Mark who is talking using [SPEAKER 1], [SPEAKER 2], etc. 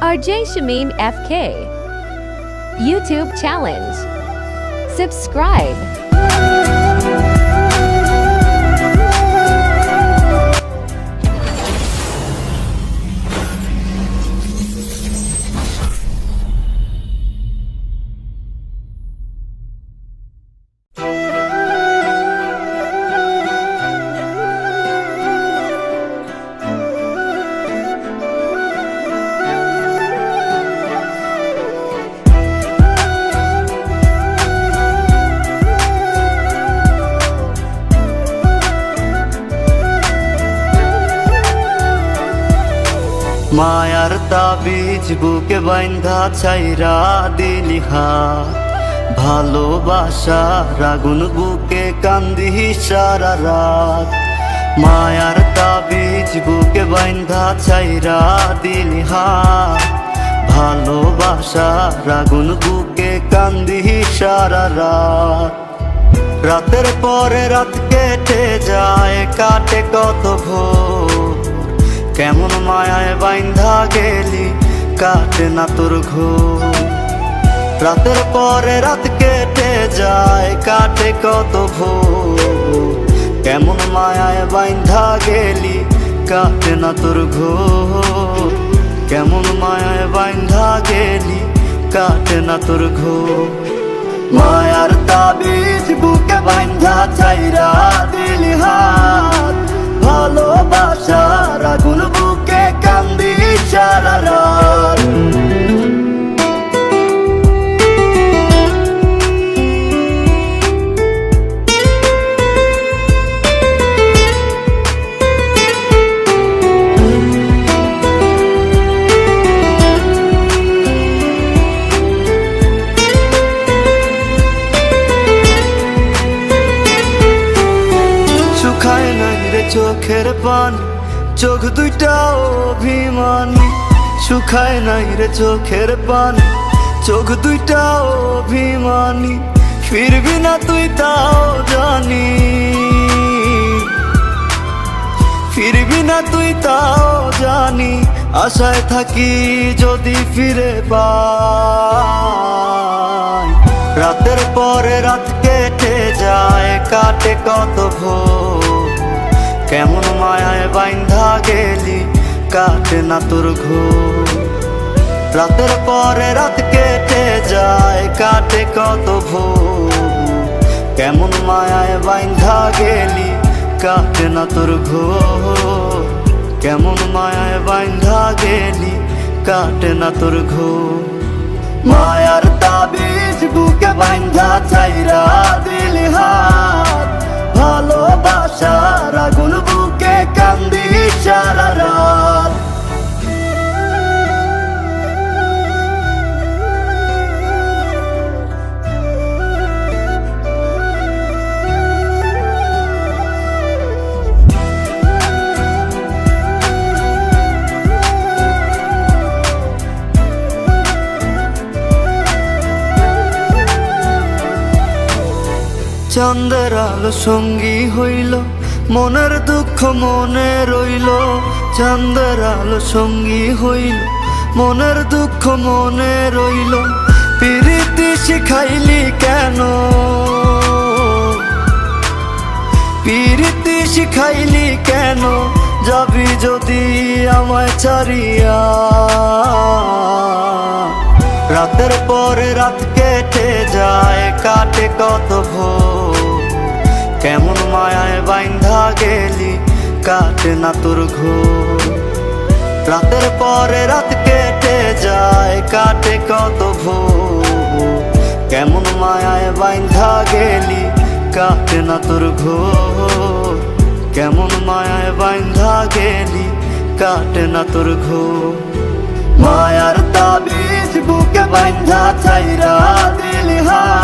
[SPEAKER 1] RJ Shameen FK YouTube Challenge. Subscribe.
[SPEAKER 2] মায়ার তাবিজ বুকে বাইন্ধা ছাইরা দিলি হাত, ভালোবাসার আগুন বুকে কান্দি সারা রাত। মায়ার তাবিজ বুকে বাইন্ধা ছাইরা দিলি হাত, ভালোবাসার আগুন বুকে কান্দি সারা রাত। রাতের পরে রাত কেটে যায়, কাটে কত ভোর, কেমন মায়ায় বাইন্ধা গেলি কাটে না তোর ঘোর। রাতের পরে রাত কেটে যায়, কাটে কত ভোর, কেমন মায়ায় বাইন্ধা গেলি কাটে না তোর ঘোর। কেমন মায়ায় বাইন্ধা গেলি কাটে না তোর ঘোর। মায়ার তাবিজ বুকে বাইন্ধা ছাইরা দিলি হাত, ভালোবাসার আগুন বুকে কান্দি সারা রাত। শুকায় নাই রে চোখের পানি, চোখ দুইটা অভিমানী। শুকায় নাই রে চোখের পানি, চোখ দুইটা অভিমানী। ফিরবি না তুই তাও জানি, ফিরবি না তুই তাও জানি। আশায় থাকি যদি ফিরে পাই। রাতের পরে রাত কেটে যায়, কাটে কত ভোর, কেমন মায়ায় বাইন্ধা গেলি কাটে না তোর ঘোর। রাতের পরে রাত কেটে যায়, কাটে কত ভোর, কেমন মায়ায় বাইন্ধা গেলি কাটে না তোর ঘোর। কেমন মায়ায় বাইন্ধা গেলি কাটে না তোর ঘোর। মায়ার তাবিজ বুকে বাইন্ধা ছাইরা দিলি হাত, ভালোবাসার আগুন বুকে কান্দি সারা রাত। চাঁদের আলো সঙ্গী হইল, মনের দুঃখ মনে রইল। চাঁদের আলো সঙ্গী হইল, মনের দুঃখ মনে রইল। প্রীতি শিখাইলি কেন, প্রীতি শিখাইলি কেন, যাবি যদি আমায় ছাড়িয়া। রাতের পরে রাত কেটে যায়, কাটে কত ভোর, কেমন মায়ায় বাইন্ধা গেলি কাটে না তোর ঘোর। রাতের পরে রাত কেটে যায়, কাটে কত ভোর, কেমন মায়ায় বাইন্ধা গেলি কাটে না তোর ঘোর। কেমন মায়ায় বাইন্ধা গেলি কাটে না তোর ঘোর। মায়ার তাবিজ বুকে বাইন্ধা ছাইরা দিলি হাত,